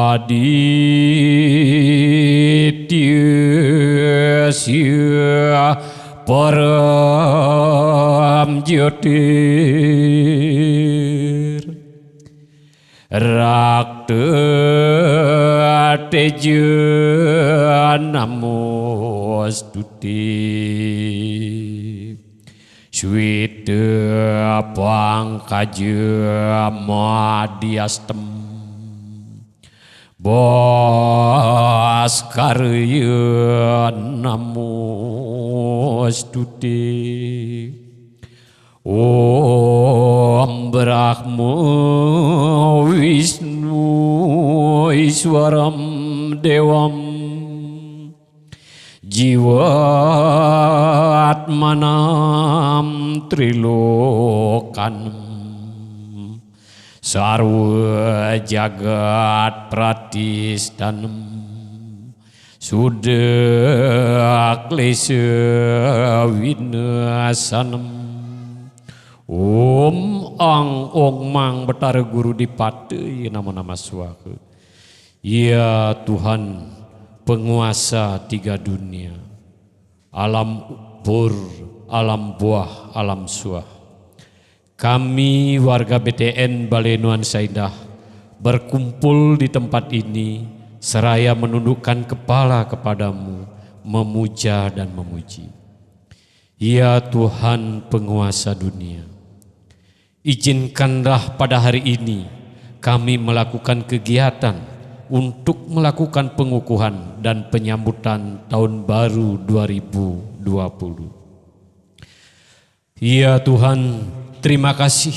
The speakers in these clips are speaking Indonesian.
aditya sia param jotir rakta teja namostuti Swita pangkaja madiastem Bhaskarya namostuti Om Brahma Vishnu Iswaram Devam Jivatmanam Trilokanam Sarva Jagat Pratishtanam Sudah Klesha Vinasanam Om Ang Ong Mang Betara Guru Dipate nama-nama suaka. Ya Tuhan penguasa tiga dunia, alam pur, alam buah, alam suah. Kami warga BTN Balai Nuansa Indah berkumpul di tempat ini seraya menundukkan kepala kepadamu, memuja dan memuji. Ya Tuhan penguasa dunia, izinkanlah pada hari ini kami melakukan kegiatan untuk melakukan pengukuhan dan penyambutan tahun baru 2020. Ya Tuhan, terima kasih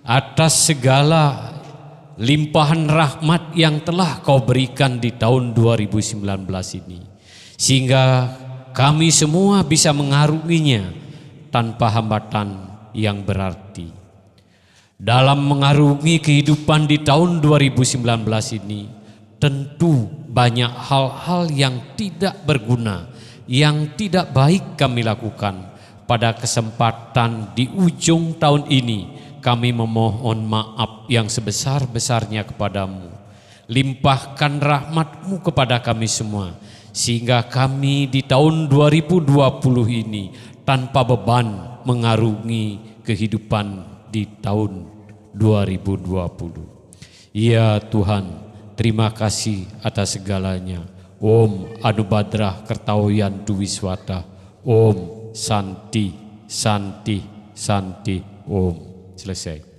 atas segala limpahan rahmat yang telah Kau berikan di tahun 2019 ini, sehingga kami semua bisa mengarunginya tanpa hambatan yang berarti. Dalam mengarungi kehidupan di tahun 2019 ini, tentu banyak hal-hal yang tidak berguna, yang tidak baik kami lakukan. Pada kesempatan di ujung tahun ini, kami memohon maaf yang sebesar-besarnya kepadamu. Limpahkan rahmat-Mu kepada kami semua, sehingga kami di tahun 2020 ini tanpa beban mengarungi kehidupan di tahun 2020. Ya Tuhan, terima kasih atas segalanya. Om Anubadrah Kertawiyantu Wiswata. Om Santi, Santi, Santi. Om. Selesai.